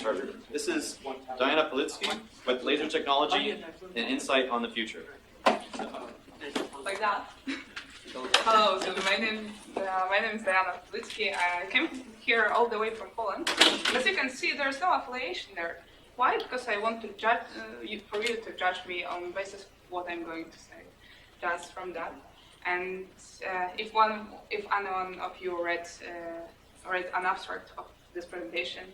Charter. This is Diana Pawlicki with laser technology and insight on the future. Like that. Hello, so my name is Diana Pawlicki. I came here all the way from Poland. As you can see, there's no affiliation there. Why? Because I want to judge for you to judge me on basis of what I'm going to say, just from that. And if anyone of you read an abstract of this presentation,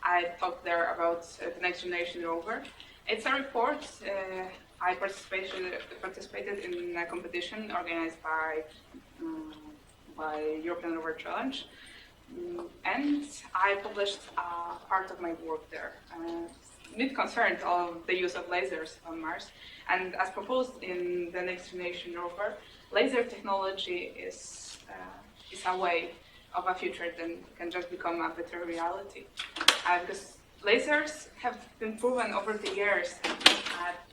I talked there about the next generation rover. It's a report. I participated in a competition organized by European Rover Challenge, and I published part of my work there. It concerned of the use of lasers on Mars, and as proposed in the next generation rover, laser technology is a way of a future that can just become a better reality. Because lasers have been proven over the years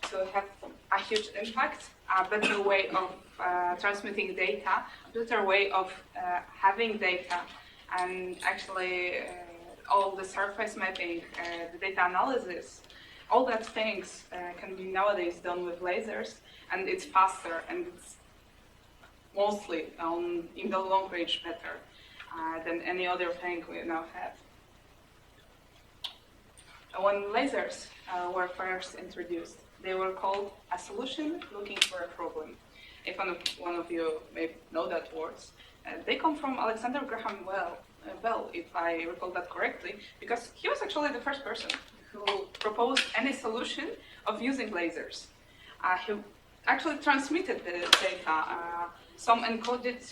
to have a huge impact, a better way of transmitting data, a better way of having data, and actually all the surface mapping, the data analysis, all that things can be nowadays done with lasers, and it's faster and it's mostly in the long range better than any other thing we now have. When lasers were first introduced, they were called a solution looking for a problem. If one of you may know that words, they come from Alexander Graham Bell, if I recall that correctly, because he was actually the first person who proposed any solution of using lasers. He actually transmitted the data, some encoded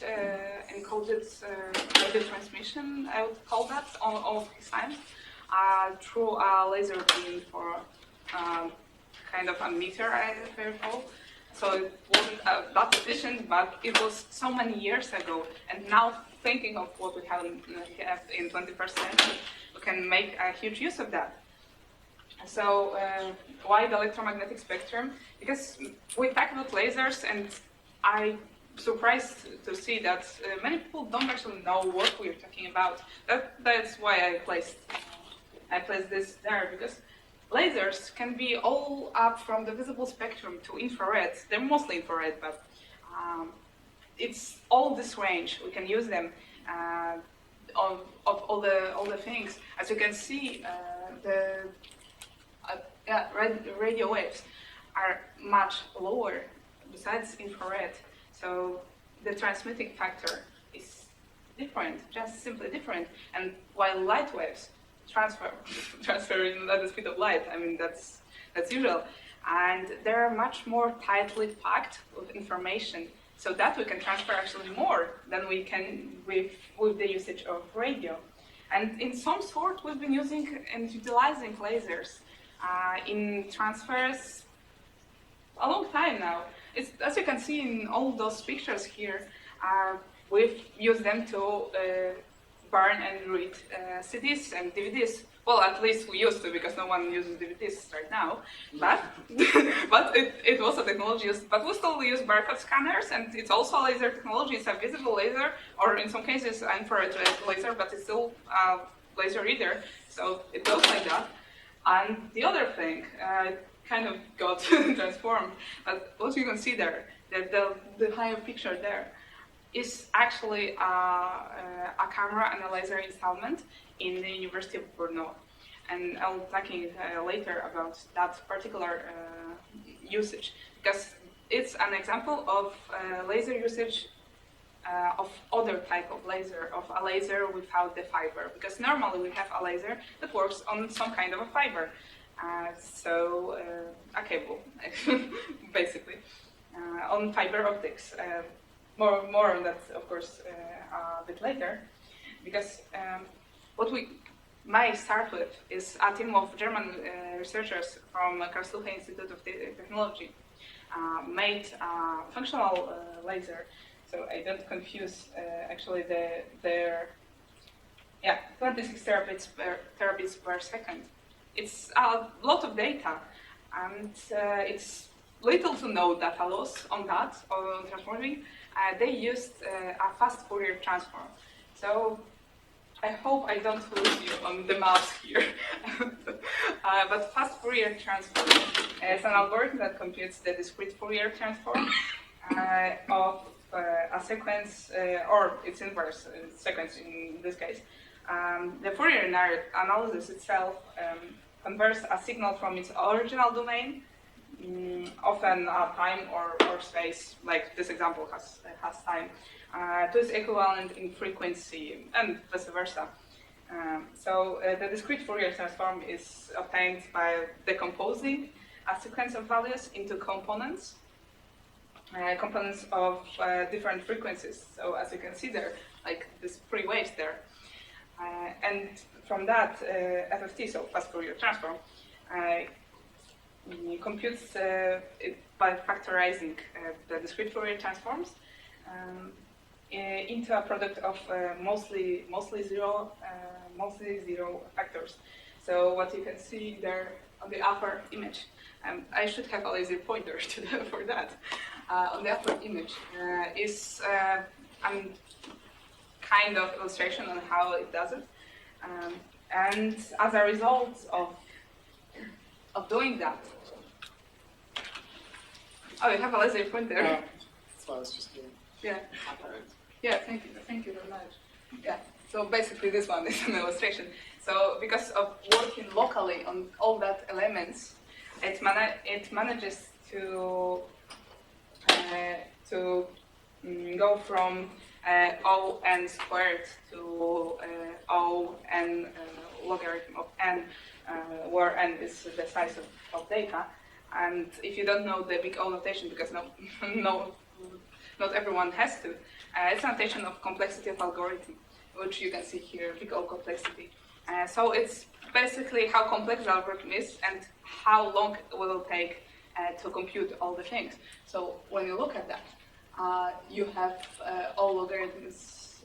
radio transmission, I would call that, of his time, through a laser beam for kind of a meter, if I recall. So it wasn't that efficient, but it was so many years ago. And now, thinking of what we have in 21st century, we can make a huge use of that. So why the electromagnetic spectrum? Because we talk about lasers, and I'm surprised to see that many people don't actually know what we're talking about. That's why I placed this there, because lasers can be all up from the visible spectrum to infrared. They're mostly infrared, but it's all this range. We can use them of all the things. As you can see, the radio waves are much lower besides infrared. So the transmitting factor is different, just simply different. And while light waves transfer at the speed of light, I mean, that's usual. And they're much more tightly packed with information, so that we can transfer actually more than we can with the usage of radio. And in some sort, we've been using and utilizing lasers in transfers a long time now. It's, as you can see in all those pictures here, we've used them to burn and read CDs and DVDs. Well, at least we used to, because no one uses DVDs right now. But but it was a technology used. But we still use barcode scanners, and it's also a laser technology. It's a visible laser, or in some cases infrared laser, but it's still a laser reader. So it goes like that. And the other thing, kind of got transformed. But what you can see there, the higher picture there, is actually a camera and a laser installment in the University of Brno. And I'll talking later about that particular usage, because it's an example of laser usage of other type of laser, of a laser without the fiber. Because normally we have a laser that works on some kind of a fiber. So a cable, basically, on fiber optics. More on that, of course, a bit later, because what we might start with is a team of German researchers from Karlsruhe Institute of Technology made a functional laser. So I don't confuse actually their 26 terabits per second. It's a lot of data, and it's little to no data loss on that, on transforming. They used a fast Fourier transform. So I hope I don't lose you on the mouse here. but fast Fourier transform is an algorithm that computes the discrete Fourier transform of a sequence, or its inverse sequence in this case. The Fourier analysis itself converts a signal from its original domain, often time or space, like this example has time, to its equivalent in frequency, and vice versa. So the discrete Fourier transform is obtained by decomposing a sequence of values into components of different frequencies. So as you can see there, like these three waves there. And from that, FFT, so fast Fourier transform, computes it by factorizing the discrete Fourier transforms into a product of mostly zero factors. So what you can see there on the upper image, I should have a laser pointer for that. On the upper image is a kind of illustration on how it does it. And as a result of doing that, oh, you have a laser pointer. That's what I was just doing. Yeah. Yeah, thank you very much. Yeah, so basically this one is an illustration. So because of working locally on all that elements, it manages to go from O(n) squared to O(n) logarithm of n, where n is the size of data. And if you don't know the big O notation, because not everyone has to, it's a notation of complexity of algorithm, which you can see here, big O complexity. So it's basically how complex the algorithm is and how long it will take to compute all the things. So when you look at that, you have all logarithms,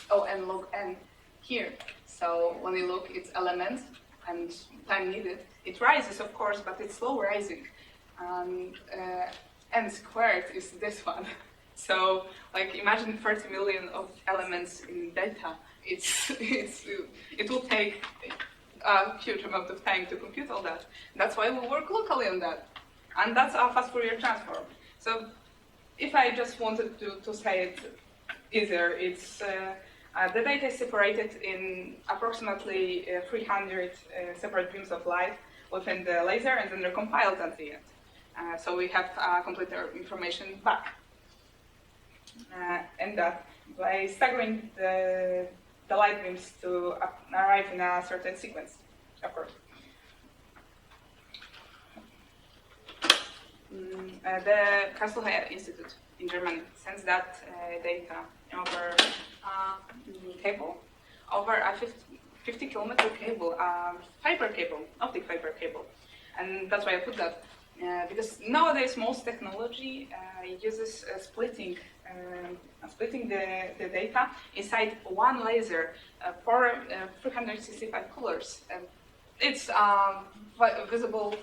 O(n) log n here. So when you look, it's elements and time needed. It rises, of course, but it's slow rising. N squared is this one. So, like, imagine 30 million of elements in data. It will take a huge amount of time to compute all that. That's why we work locally on that. And that's our fast Fourier transform. So if I just wanted to say it easier, it's the data is separated in approximately 300 separate beams of light within the laser, and then they're compiled at the end. So we have complete information back. And that by staggering the light beams to arrive in a certain sequence, of course. The Karlsruhe Institute in Germany sends that data over cable, over a 50-kilometer cable, fiber cable, optic fiber cable. And that's why I put that, because nowadays most technology uses splitting the data inside one laser for 365 colors. It's visible,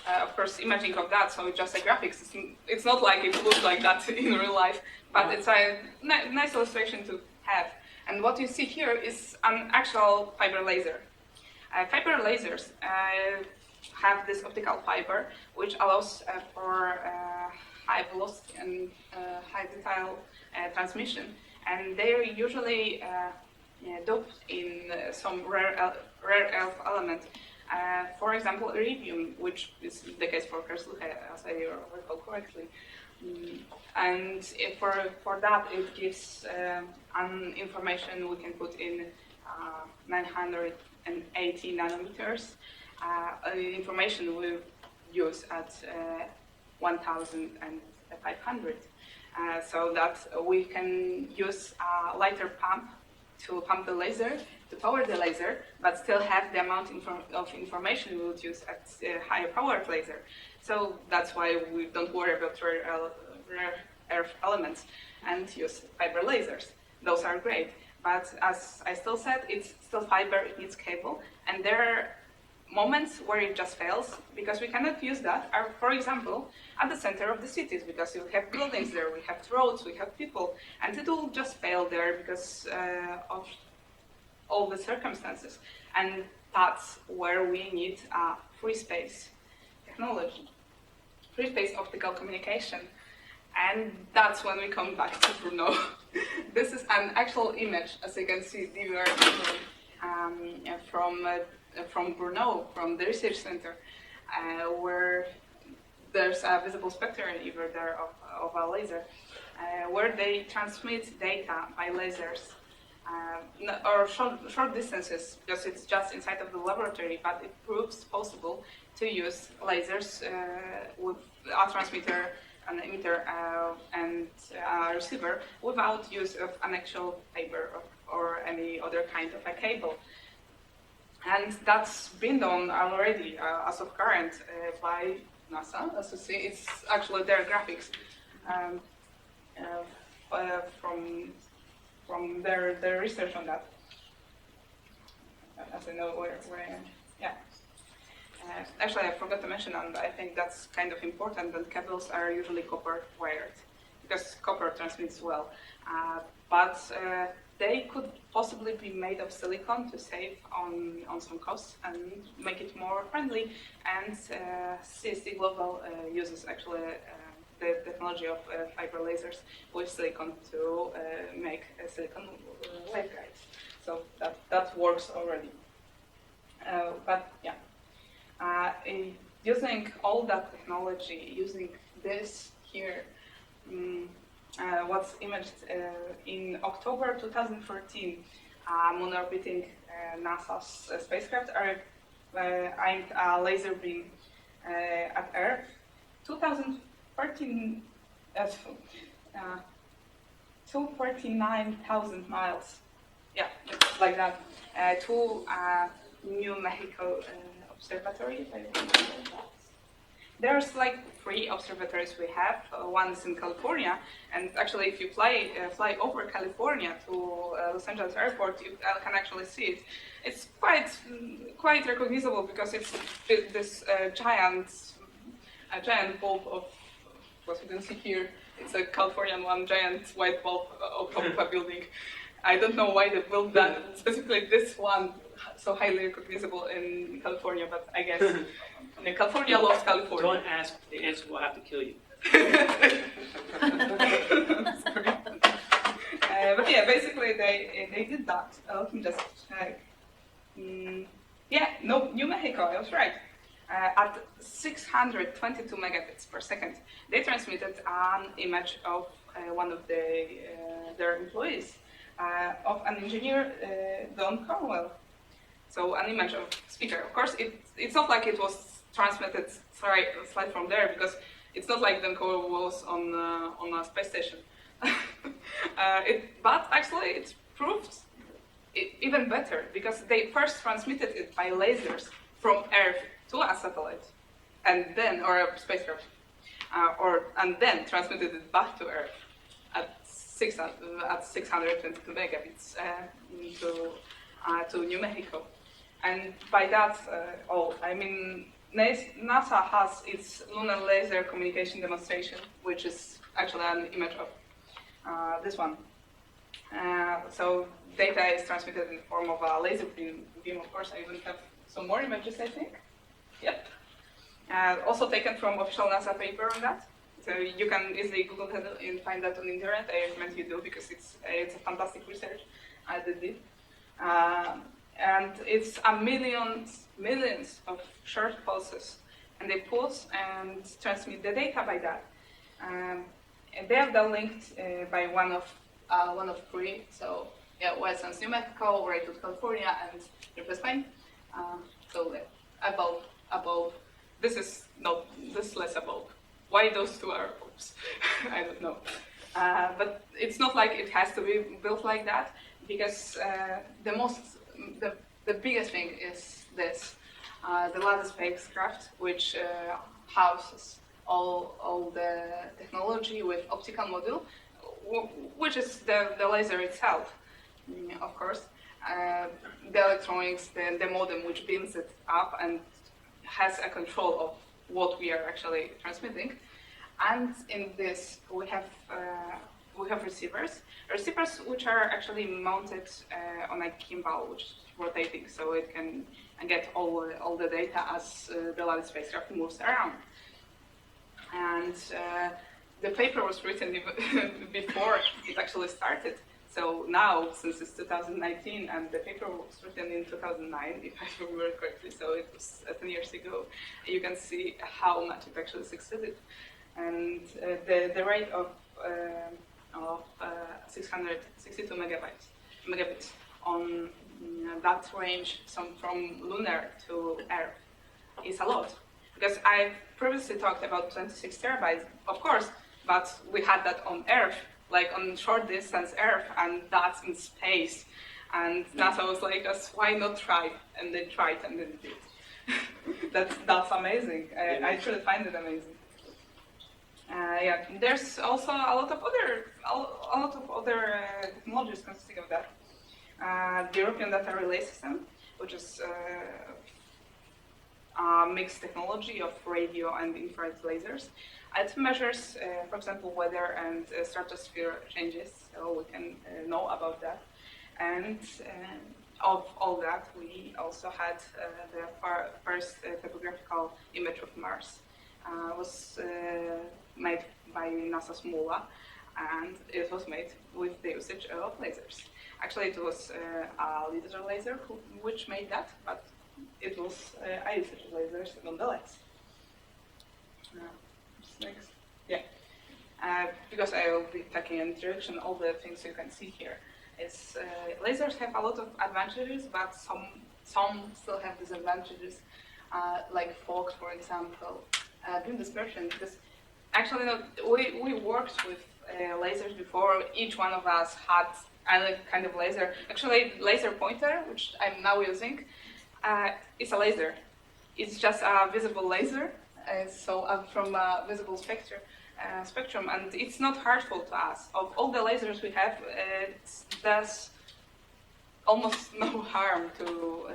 of course, imaging of that, so it's just a graphics. It's not like it looks like that in real life, but it's a nice illustration to have. And what you see here is an actual fiber laser. Fiber lasers have this optical fiber, which allows for high velocity and high detail transmission. And they're usually doped in some rare earth element. For example, iridium, which is the case for Karlsruhe, as I recall correctly. And for that, it gives an information we can put in 980 nanometers. Information we use at 1,500. So that we can use a lighter pump to pump the laser, to power the laser, but still have the amount of information we would use at higher powered laser. So that's why we don't worry about rare earth elements and use fiber lasers. Those are great, but as I still said, it's still fiber, it needs cable, and there are moments where it just fails because we cannot use that. For example, at the center of the cities, because you have buildings there, we have roads, we have people, and it will just fail there because of all the circumstances. And that's where we need free space technology, free space optical communication. And that's when we come back to Bruno. This is an actual image, as you can see, from Bruno, from the research center, where there's a visible spectrum over there of a laser, where they transmit data by lasers, or short distances, because it's just inside of the laboratory, but it proves possible to use lasers with a transmitter, an emitter, and a receiver without use of an actual fiber or any other kind of a cable. And that's been done already as of current by NASA. As you see, it's actually their graphics from their research on that. As I know where I am. Yeah. Actually, I forgot to mention, and I think that's kind of important, that cables are usually copper wired, because copper transmits well. But they could possibly be made of silicon to save on some costs and make it more friendly. And CST Global uses actually the technology of fiber lasers with silicon to make silicon waveguides. So that works already. But yeah. Using all that technology, using this here, what's imaged in October 2014, moon orbiting NASA's spacecraft aimed a laser beam at Earth. 249,000 miles, yeah, like that, to New Mexico observatory. There's like 3 observatories we have. One is in California, and actually, if you fly over California to Los Angeles Airport, you can actually see it. It's quite recognizable because it's this giant bulb of what you can see here. It's a Californian one, giant white bulb on top of a building. I don't know why they built that, specifically this one, so highly recognizable in California, but I guess California loves California. Don't ask, the answer will have to kill you. But yeah, basically they did that. Let me just check. Yeah, no, New Mexico, I was right. At 622 megabits per second, they transmitted an image of one of their employees, of an engineer, Don Cornwell. So an image of speaker. Of course, it's not like it was transmitted straight from there, because it's not like Don Cornwell was on a space station. But actually, it proved even better, because they first transmitted it by lasers from Earth to a satellite, and then, or a spacecraft, and then transmitted it back to Earth at 622 megabits to New Mexico. And by that, NASA has its lunar laser communication demonstration, which is actually an image of this one. So data is transmitted in the form of a laser beam. Of course, I even have some more images, I think. Yep. Also taken from official NASA paper on that. So you can easily Google that and find that on the internet. I recommend you do, because it's a fantastic research I did it. And it's millions of short pulses, and they pulse and transmit the data by that. And they have that linked by one of 3. So yeah, Western New Mexico, right to California, and Ripley, Spain. So above. This is less above. Why those 2 are above? I don't know. But it's not like it has to be built like that, because the biggest thing is this, the LiDAR spacecraft, which houses all the technology with optical module, which is the laser itself, of course, the electronics, the modem which beams it up and has a control of what we are actually transmitting. And in this, we have we have receivers. Receivers which are actually mounted on a gimbal, which is rotating, so it can get all the data as the LiDAR spacecraft moves around. And the paper was written before it actually started. So now, since it's 2019, and the paper was written in 2009, if I remember correctly, so it was 10 years ago, you can see how much it actually succeeded. And the rate of 662 megabits on that range, from Lunar to Earth, is a lot. Because I previously talked about 26 terabytes, of course, but we had that on Earth, like on short distance Earth, and that's in space. And NASA was like, why not try? And they tried, and then did. That's amazing. I truly find it amazing. Yeah, there's also a lot of other technologies consisting of that. The European Data Relay System, which is a mixed technology of radio and infrared lasers. It measures, for example, weather and stratosphere changes, so we can know about that. And of all that, we also had the first topographical image of Mars. Was made by NASA's MULA, and it was made with the usage of lasers. Actually, it was a LiDAR laser which made that, but it was a usage of lasers nonetheless. Next. Yeah. Because I will be taking in introduction all the things you can see here. Is lasers have a lot of advantages, but some still have disadvantages, like fog, for example. Beam dispersion, because actually we worked with lasers before. Each one of us had any kind of laser. Actually, laser pointer, which I'm now using, is a laser. It's just a visible laser, from a visible spectrum, and it's not harmful to us. Of all the lasers we have, it does almost no harm to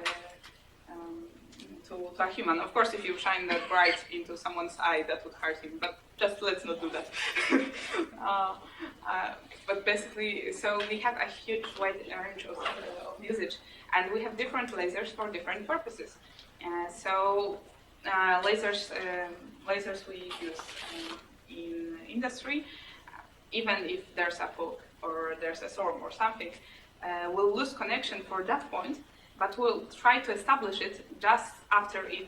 a human. Of course, if you shine that bright into someone's eye, that would hurt him, but just let's not do that. But basically, so we have a huge wide range of usage, and we have different lasers for different purposes. Lasers we use in industry, even if there's a fog or there's a storm or something, we'll lose connection for that point, but we'll try to establish it just after it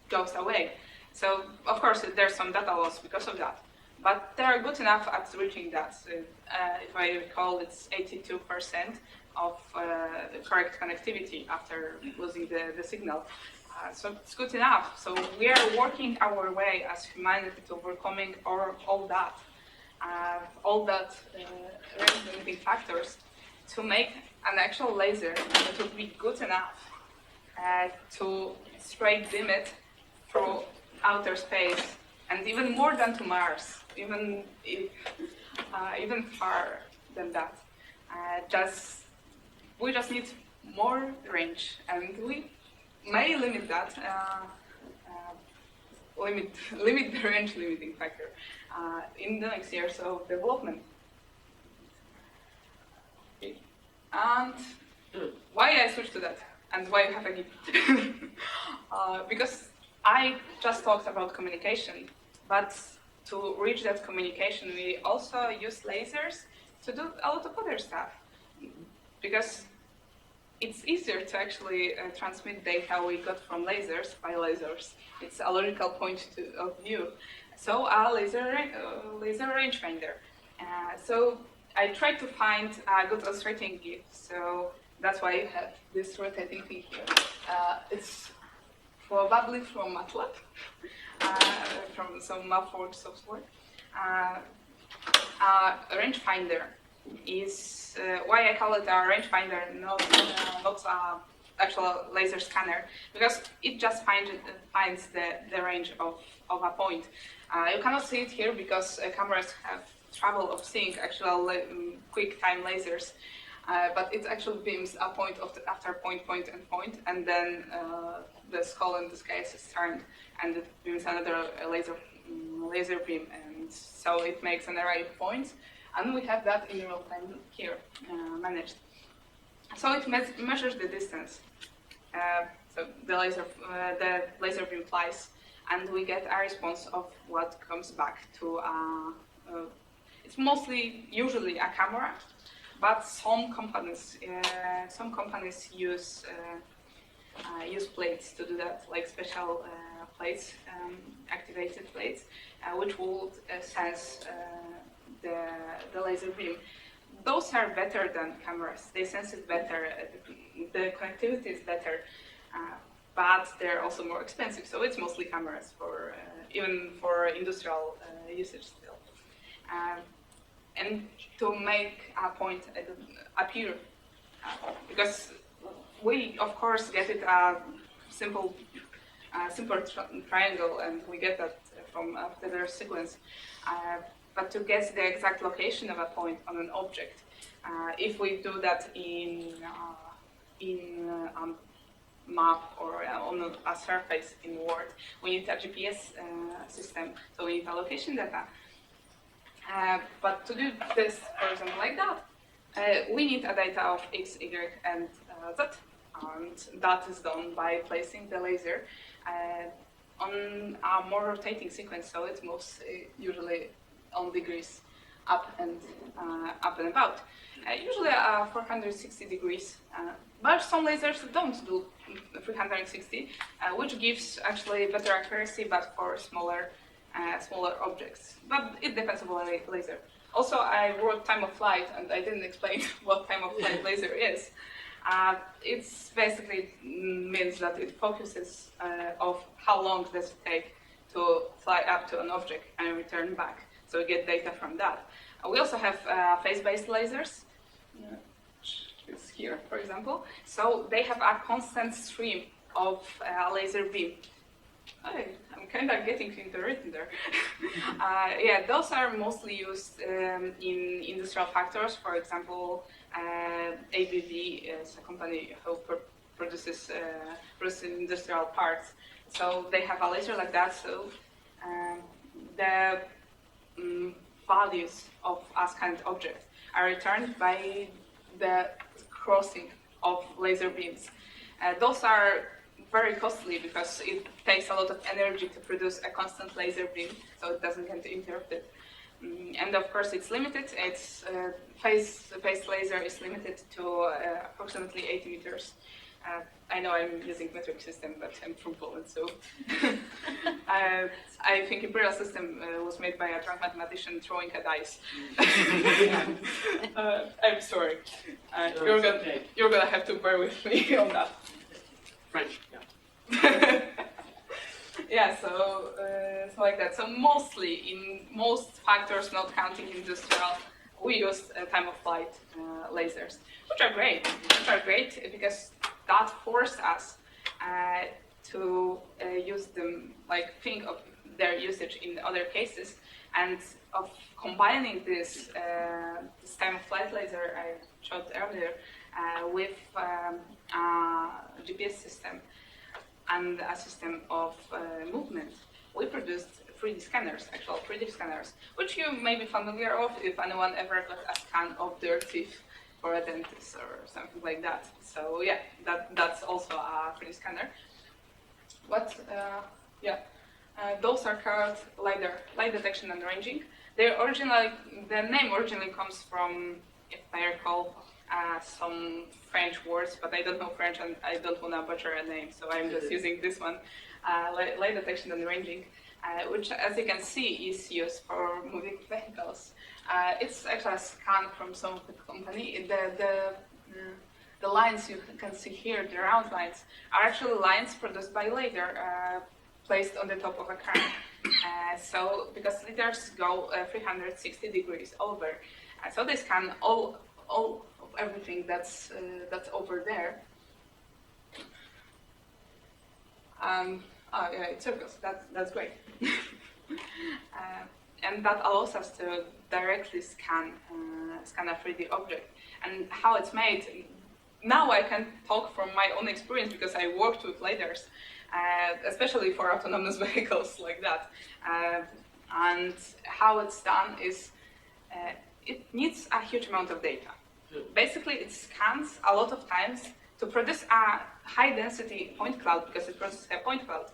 goes away. So, of course, there's some data loss because of that, but they are good enough at reaching that. If I recall, it's 82% of correct connectivity after losing the signal. So it's good enough. So we are working our way as humanity to overcoming all that range-limiting factors to make an actual laser that would be good enough to straight beam it through outer space, and even more than to Mars, even far than that. We just need more range, and we may limit that, limit the range limiting factor in the next years of development. Okay. And why I switched to that, and why you have a GIF? Because I just talked about communication, but to reach that communication, we also use lasers to do a lot of other stuff. Because it's easier to actually transmit data we got from lasers by lasers. It's a logical point of view. So a laser rangefinder. So I tried to find a good illustrating GIF. So that's why you have this rotating thing here. It's probably from MATLAB, from some MathWorks software. A rangefinder is why I call it a rangefinder, not an actual laser scanner, because it just finds the range of a point. You cannot see it here because cameras have trouble of seeing actual quick time lasers, but it actually beams a point after point, and then the skull in this case is turned, and it beams another laser beam, and so it makes an array of points. And we have that in real time here managed. So it measures the distance. So the laser beam flies, and we get a response of what comes back to. It's usually a camera, but some companies use plates to do that, like special plates, activated plates, which will sense the laser beam. Those are better than cameras. They sense it better. The connectivity is better, but they're also more expensive. So it's mostly cameras for even for industrial usage still. And to make a point appear, because we of course get it a simple triangle, and we get that from a Fourier sequence. But to get the exact location of a point on an object, if we do that in a map or on a surface in Word, we need a GPS system, so we need a location data. But to do this, for example, like that, we need a data of X, Y, and Z, and that is done by placing the laser on a more rotating sequence, so it moves usually on degrees up and about. Usually 460 degrees, but some lasers don't do 360, which gives actually better accuracy, but for smaller objects. But it depends on the laser. Also, I wrote time of flight, and I didn't explain what time of flight laser is. It's basically means that it focuses of how long does it take to fly up to an object and return back. So we get data from that. We also have phase-based lasers. It's here, for example. So they have a constant stream of laser beam. I'm kind of getting into written there. Yeah, those are mostly used in industrial factors. For example, ABB is a company who produces industrial parts. So they have a laser like that. So the values of a scanned object are returned by the crossing of laser beams. Those are very costly because it takes a lot of energy to produce a constant laser beam, so it doesn't get interrupted. And of course, it's limited. Its phase laser is limited to approximately 80 meters. I know I'm using metric system, but I'm from Poland, so I think imperial system was made by a drunk mathematician throwing a dice. I'm sorry. You're gonna have to bear with me on that. French, yeah. Yeah, so like that. So mostly in most factors, not counting industrial, we use time of flight lasers, which are great. Because that forced us to use them, like think of their usage in other cases, and of combining this time of flight laser I showed earlier with a GPS system and a system of movement. We produced 3D scanners, actual 3D scanners, which you may be familiar of if anyone ever got a scan of their teeth for a dentist or something like that. So yeah, that's also a 3D scanner. But those are called LiDAR, light detection and ranging. The name originally comes from, if I recall, some French words, but I don't know French and I don't want to butcher a name, so I'm just using this one, light detection and ranging, which, as you can see, is used for moving vehicles. It's actually a scan from some of the company. The lines you can see here, the round lines, are actually lines produced by LiDAR, placed on the top of a car. So because LiDARs go 360 degrees over, so they scan all of everything that's over there. Yeah, it circles. That's great. And that allows us to directly scan a 3D object. And how it's made, now I can talk from my own experience because I worked with LiDARs, especially for autonomous vehicles like that. And how it's done is it needs a huge amount of data. Basically, it scans a lot of times to produce a high-density point cloud, because it produces a point cloud.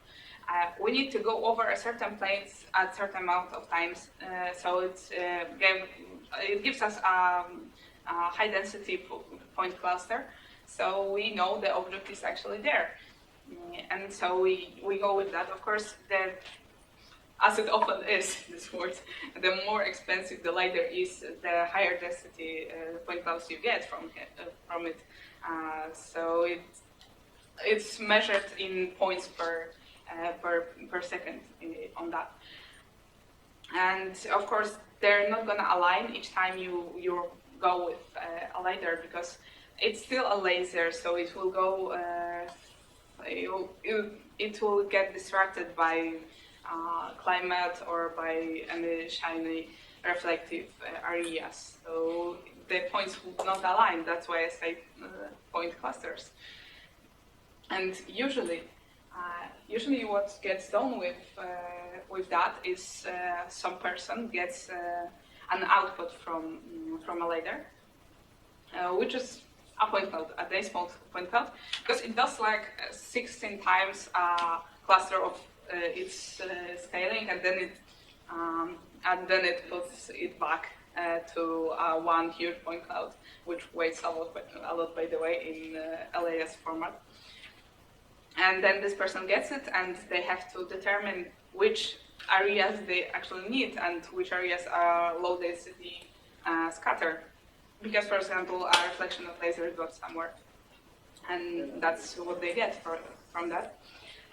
We need to go over a certain planes at a certain amount of times, so it gives us a high-density point cluster, so we know the object is actually there. And so we go with that. Of course, as it often is, this word, the more expensive the LiDAR is, the higher density point clouds you get from it. So it's measured in points per second on that. And of course, they're not going to align each time you go with a LiDAR, because it's still a laser, so it will go. It will get distracted by climate or by any shiny reflective areas. So the points will not align. That's why I say point clusters. And usually what gets done with that is some person gets an output from a LiDAR, which is a point cloud, a day small point cloud, because it does like 16 times a cluster of its scaling, and then it puts it back to one huge point cloud, which weighs a lot, by the way, in LAS format. And then this person gets it, and they have to determine which areas they actually need and which areas are low density scatter. Because, for example, a reflection of laser got somewhere, and that's what they get from that.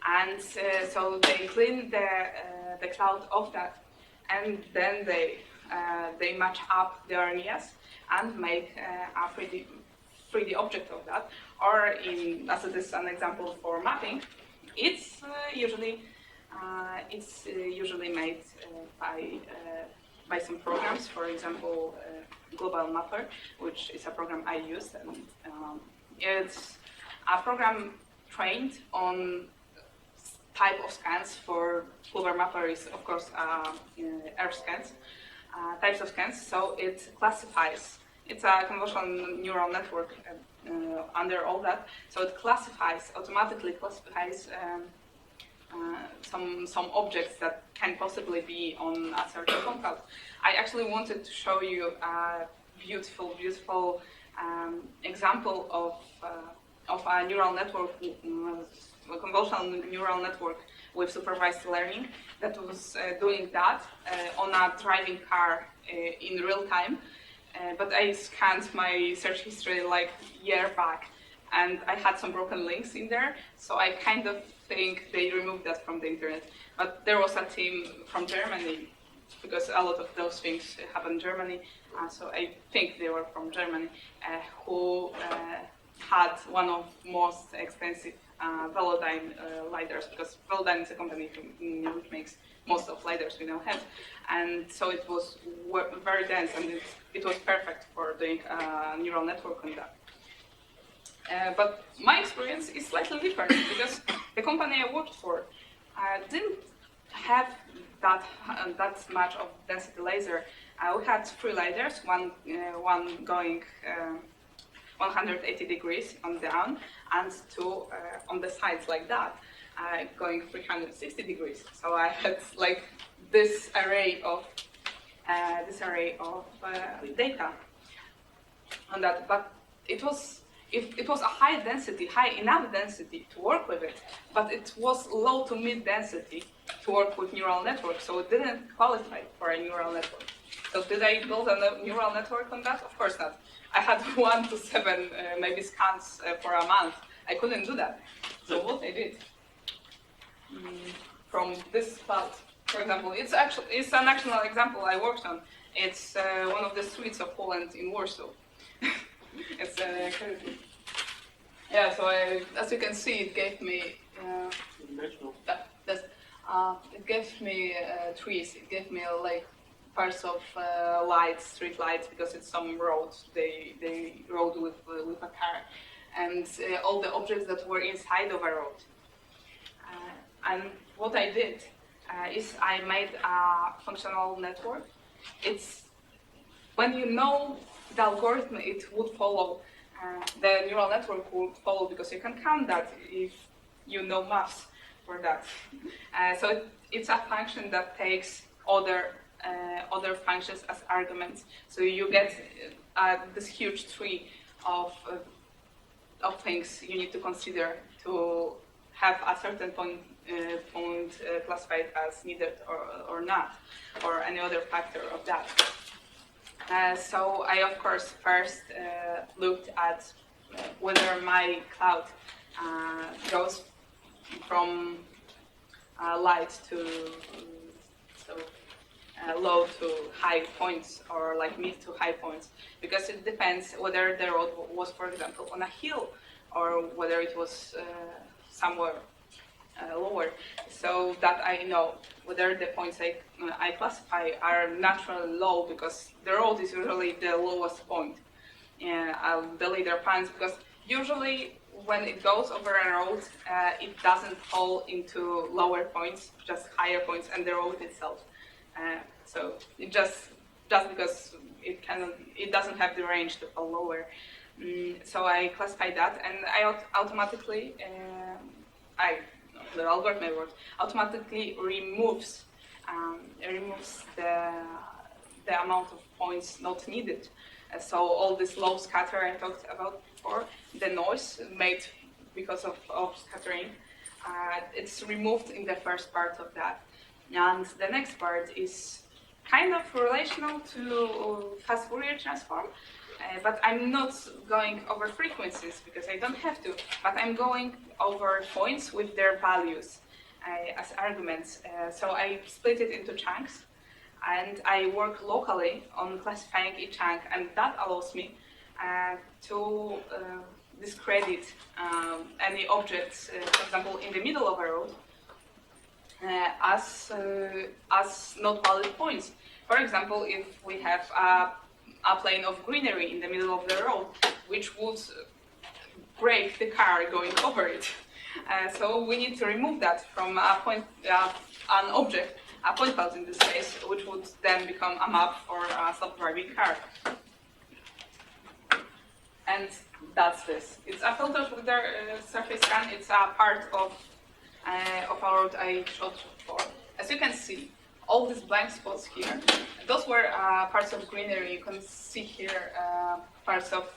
And so they clean the cloud of that, and then they match up the areas and make a 3D object of that. Or, as it is an example for mapping, it's usually made by some programs. For example, Global Mapper, which is a program I use, and it's a program trained on type of scans. For Global Mapper is, of course, Earth scans, types of scans. So it classifies. It's a convolutional neural network under all that. So it automatically classifies some objects that can possibly be on a certain point cloud. I actually wanted to show you a beautiful example of a neural network, a convolutional neural network with supervised learning that was doing that on a driving car in real time. But I scanned my search history like a year back, and I had some broken links in there, so I kind of think they removed that from the internet. But there was a team from Germany, because a lot of those things happen in Germany, so I think they were from Germany, who had one of most expensive Velodyne LiDARs, because Velodyne is a company which makes most of LiDARs we now have. And so it was very dense, and it was perfect for doing a neural network on that. But my experience is slightly different, because the company I worked for didn't have that much of density laser. We had 3 LiDARs, one going 180 degrees on down, and 2 on the sides like that, going 360 degrees. So I had like this array of data on that, but it was a high enough density to work with it, but it was low to mid density to work with neural network, so it didn't qualify for a neural network. So did I build a neural network on that? Of course not. I had 1 to 7 maybe scans for a month. I couldn't do that. So what I did from this cloud, for example, it's an actual example I worked on. It's one of the streets of Poland in Warsaw. It's crazy. Yeah, so as you can see, it gave me it gave me trees. It gave me like parts of lights, street lights, because it's some roads. They rode with a car, and all the objects that were inside of a road. And what I did is I made a functional network. when you know the algorithm, it would follow. The neural network would follow because you can count that if you know maths for that. So it's a function that takes other functions as arguments. So you get this huge tree of things you need to consider to have a certain point classified as needed or not, or any other factor of that. So I, of course, first looked at whether my cloud goes from light to low to high points, or like mid to high points, because it depends whether the road was, for example, on a hill, or whether it was somewhere lower, so that I know whether the points I classify are naturally low, because the road is usually the lowest point. The LiDAR finds, because usually when it goes over a road, it doesn't fall into lower points, just higher points, and the road itself. So it just because it doesn't have the range to fall lower. So I classify that, and I automatically, the algorithm automatically removes the amount of points not needed. So all this low scatter I talked about before, the noise made because of scattering, it's removed in the first part of that. And the next part is kind of relational to fast Fourier transform, but I'm not going over frequencies because I don't have to, but I'm going over points with their values as arguments. So I split it into chunks, and I work locally on classifying each chunk, and that allows me to discredit any objects, for example, in the middle of a road, as not valid points. For example, if we have a plane of greenery in the middle of the road, which would break the car going over it. So we need to remove that from a point, an object, a point cloud in this case, which would then become a map for a self-driving car. And that's this. It's a filter with the surface scan. It's a part of our road I showed before. As you can see, all these blank spots here, those were parts of greenery. You can see here parts of